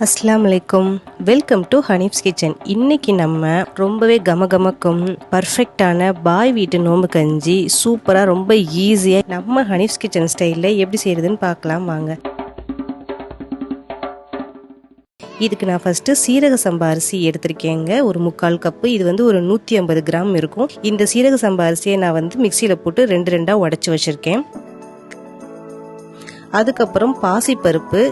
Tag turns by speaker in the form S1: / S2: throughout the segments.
S1: அஸ்ஸலாமு அலைக்கும். Welcome to Hanif's kitchen. இன்னைக்கு நம்ம ரொம்பவே கமகமக்கும் பர்ஃபெக்டான பாய் வீட்டு நோம்பு கஞ்சி சூப்பராக ரொம்ப ஈஸியாக நம்ம ஹனீஃப்ஸ் கிச்சன் ஸ்டைலில் எப்படி செய்கிறதுன்னு பார்க்கலாம் வாங்க. இதுக்கு நான் ஃபஸ்ட்டு சீரக சம்பா அரிசி எடுத்திருக்கேங்க, ஒரு 3/4 கப்பு. இது வந்து ஒரு 150 கிராம் இருக்கும். இந்த சீரக சம்பா அரிசியை நான் மிக்சியில் போட்டு 2 உடைச்சி வச்சுருக்கேன். அதுக்கப்புறம் பாசிப்பருப்பு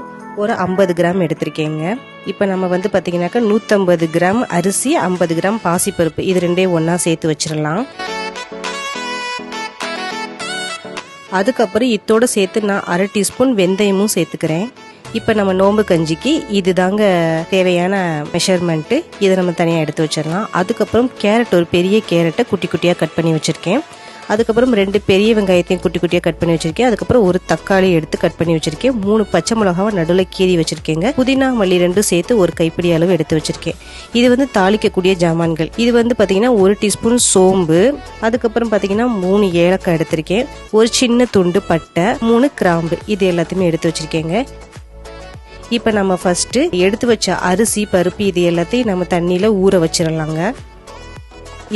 S1: ஒரு 50 கிராம் எடுத்திருக்கேங்க. இப்போ நம்ம பார்த்தீங்கன்னாக்கா 150 கிராம் அரிசி, 50 கிராம் பாசிப்பருப்பு, இது ரெண்டையும் ஒன்றா சேர்த்து வச்சிடலாம். அதுக்கப்புறம் இதோட சேர்த்து நான் 1/2 டீஸ்பூன் வெந்தயமும் சேர்த்துக்கிறேன். இப்போ நம்ம நோம்பு கஞ்சிக்கு இது தாங்க தேவையான மெஷர்மெண்ட்டு. இதை நம்ம தனியாக எடுத்து வச்சிடலாம். அதுக்கப்புறம் கேரட், ஒரு பெரிய கேரட்டை குட்டி குட்டியாக கட் பண்ணி வச்சுருக்கேன். அதுக்கப்புறம் 2 பெரிய வெங்காயத்தையும் குட்டி குட்டியாக கட் பண்ணி வச்சிருக்கேன். அதுக்கப்புறம் ஒரு தக்காளி எடுத்து கட் பண்ணி வச்சிருக்கேன். 3 பச்சை மிளகாவை நடுவில் கீறி வச்சிருக்கேங்க. புதினா மல்லி 2 சேர்த்து ஒரு கைப்பிடி அளவு எடுத்து வச்சிருக்கேன். இது தாளிக்கக்கூடிய ஜாமான்கள். இது பார்த்தீங்கன்னா 1 டீஸ்பூன் சோம்பு, அதுக்கப்புறம் பார்த்தீங்கன்னா 3 ஏலக்காய் எடுத்திருக்கேன், ஒரு சின்ன துண்டு பட்டை, 3 கிராம்பு, இது எல்லாத்தையுமே எடுத்து வச்சிருக்கேங்க. இப்போ நம்ம ஃபர்ஸ்ட் எடுத்து வச்ச அரிசி, பருப்பு இது எல்லாத்தையும் நம்ம தண்ணியில் ஊற வச்சிடலாங்க.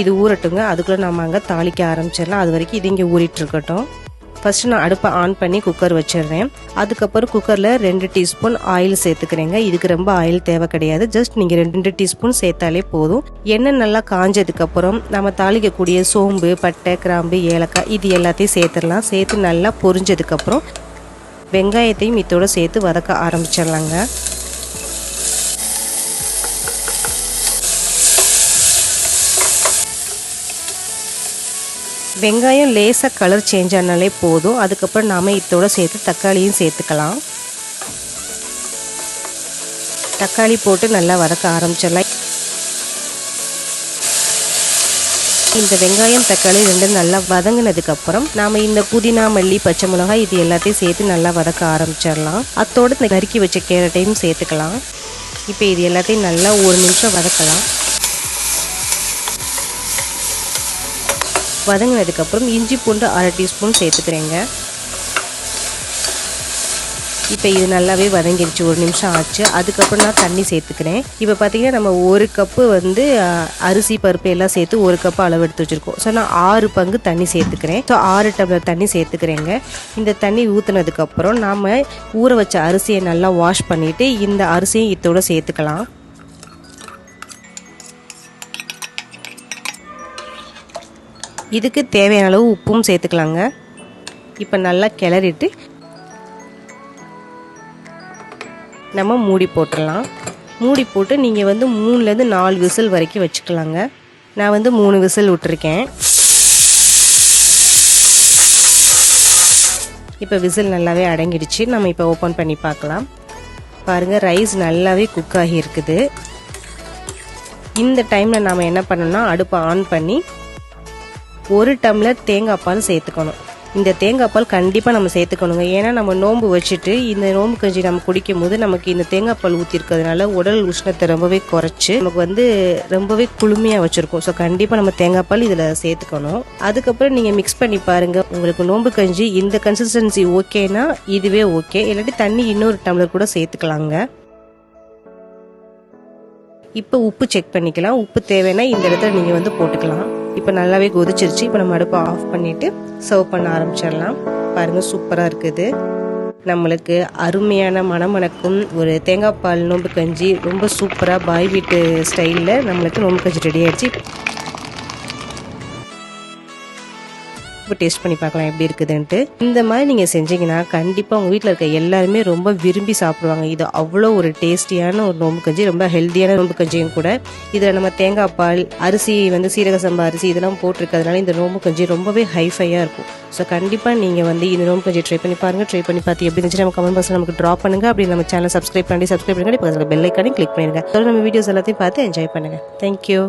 S1: இது ஊறட்டுங்க. அதுக்குள்ளே நம்ம அங்கே தாளிக்க ஆரம்பிச்சிடலாம். அது வரைக்கும் இது இங்கே ஊறிட்டு இருக்கட்டும். ஃபர்ஸ்ட் நான் அடுப்பை ஆன் பண்ணி குக்கர் வச்சிடுறேன். அதுக்கப்புறம் குக்கரில் 2 டீஸ்பூன் ஆயில் சேர்த்துக்கிறேங்க. இதுக்கு ரொம்ப ஆயில் தேவை கிடையாது. ஜஸ்ட் நீங்கள் 2 டீஸ்பூன் சேர்த்தாலே போதும். எண்ணெய் நல்லா காஞ்சதுக்கப்புறம் நம்ம தாளிக்கக்கூடிய சோம்பு, பட்டை, கிராம்பு, ஏலக்காய் இது எல்லாத்தையும் சேர்த்துடலாம். சேர்த்து நல்லா பொரிஞ்சதுக்கப்புறம் வெங்காயத்தையும் இதோட சேர்த்து வதக்க ஆரம்பிச்சிடலாங்க. வெங்காயம் லேசாக கலர் சேஞ்ச் ஆனாலே போதும். அதுக்கப்புறம் நாம் இதோட சேர்த்து தக்காளியும் சேர்த்துக்கலாம். தக்காளி போட்டு நல்லா வதக்க ஆரம்பிச்சிடலாம். இந்த வெங்காயம் தக்காளி 2 நல்லா வதங்கினதுக்கப்புறம் நாம் இந்த புதினா மல்லி பச்சை மிளகாய் இது எல்லாத்தையும் சேர்த்து நல்லா வதக்க ஆரம்பிச்சிடலாம். அத்தோடு இந்த நறுக்கி வச்ச கேரட்டையும் சேர்த்துக்கலாம். இப்போ இது எல்லாத்தையும் நல்லா 1 நிமிஷம் வதக்கலாம். வதங்கினதுக்கப்புறம் இஞ்சி பூண்டு 1/2 டீஸ்பூன் சேர்த்துக்கிறேங்க. இப்போ இது நல்லாவே வதங்கிடுச்சு, 1 நிமிஷம் ஆச்சு. அதுக்கப்புறம் நான் தண்ணி சேர்த்துக்கிறேன். இப்போ பார்த்தீங்கன்னா நம்ம 1 கப்பு அரிசி பருப்பு எல்லாம் சேர்த்து 1 கப்பு அளவு எடுத்து வச்சுருக்கோம். ஸோ நான் 6 பங்கு தண்ணி சேர்த்துக்கிறேன். ஸோ 6 டம்ளர் தண்ணி சேர்த்துக்கிறேங்க. இந்த தண்ணி ஊற்றுனதுக்கப்புறம் நாம் ஊற வச்ச அரிசியை நல்லா வாஷ் பண்ணிவிட்டு இந்த அரிசியை இதோட சேர்த்துக்கலாம். இதுக்கு தேவையான அளவு உப்பும் சேர்த்துக்கலாங்க. இப்போ நல்லா கிளறிட்டு நம்ம மூடி போட்டுடலாம். மூடி போட்டு நீங்கள் 3லேருந்து 4 விசில் வரைக்கும் வச்சுக்கலாங்க. நான் 3 விசில் விட்டுருக்கேன். இப்போ விசில் நல்லாவே அடங்கிடுச்சு. நம்ம இப்போ ஓப்பன் பண்ணி பார்க்கலாம். பாருங்கள், ரைஸ் நல்லாவே குக் ஆகி இருக்குது. இந்த டைமில் நாம் என்ன பண்ணணும்னா அடுப்பை ஆன் பண்ணி 1 டம்ளர் தேங்காய் பால் சேர்த்துக்கணும். இந்த தேங்காய் பால் கண்டிப்பாக நம்ம சேர்த்துக்கணுங்க. ஏன்னா நம்ம நோம்பு வச்சுட்டு இந்த நோம்பு கஞ்சி நம்ம குடிக்கும் போது நமக்கு இந்த தேங்காய் பால் ஊற்றி இருக்கிறதுனால உடல் உஷ்ணத்தை ரொம்பவே குறைச்சி நமக்கு ரொம்பவே குளுமையாக வச்சுருக்கோம். ஸோ கண்டிப்பாக நம்ம தேங்காய் பால் இதில் சேர்த்துக்கணும். அதுக்கப்புறம் நீங்கள் மிக்ஸ் பண்ணி பாருங்கள். உங்களுக்கு நோம்பு கஞ்சி இந்த கன்சிஸ்டன்சி ஓகேனா இதுவே ஓகே, இல்லாட்டி தண்ணி இன்னொரு டம்ளர் கூட சேர்த்துக்கலாங்க. இப்போ உப்பு செக் பண்ணிக்கலாம். உப்பு தேவைன்னா இந்த இடத்துல நீங்கள் போட்டுக்கலாம். இப்போ நல்லாவே கொதிச்சிருச்சு. இப்போ நம்ம அடுப்பை ஆஃப் பண்ணிவிட்டு சர்வ் பண்ண ஆரம்பிச்சிடலாம். பாருங்கள், சூப்பராக இருக்குது. நம்மளுக்கு அருமையான மணமணக்கும் ஒரு தேங்காய் பால் நோம்பு கஞ்சி ரொம்ப சூப்பராக பாய் வீட்டு ஸ்டைலில் நம்மளுக்கு நோம்பு கஞ்சி ரெடி ஆகிடுச்சு. இப்போ டேஸ்ட் பண்ணி பார்க்கலாம் எப்படி இருக்குதுன்ட்டு. இந்த மாதிரி நீங்கள் செஞ்சீங்கன்னா கண்டிப்பாக உங்கள் வீட்டில் இருக்க எல்லாருமே ரொம்ப விரும்பி சாப்பிடுவாங்க. இது அவ்வளோ ஒரு டேஸ்டியான ஒரு நோம்பு கஞ்சி, ரொம்ப ஹெல்த்தியான நோம்பு கஞ்சியும் கூட. இதில் நம்ம தேங்காய் பால், அரிசி சீரக சம்பா அரிசி இதெல்லாம் போட்டிருக்கிறதுனால இந்த நோம்பு கஞ்சி ரொம்பவே ஹைஃபையாக இருக்கும். ஸோ கண்டிப்பாக நீங்கள் இந்த நோம்பு கஞ்சி ட்ரை பண்ணி பாருங்கள். ட்ரை பண்ணி பார்த்து எப்படி இருந்துச்சு நம்ம கமெண்ட் பாக்ஸில் நமக்கு ட்ராப் பண்ணுங்கள். அப்படி நம்ம சேனல் சப்ஸ்கிரைப் பண்ணுங்க. பக்கத்தில் பெல் ஐக்கானையும் கிளிக் பண்ணிடுங்க. நம்ம வீடியோஸ் எல்லாத்தையும் பார்த்து என்ஜாய் பண்ணுங்கள். தேங்க்யூ.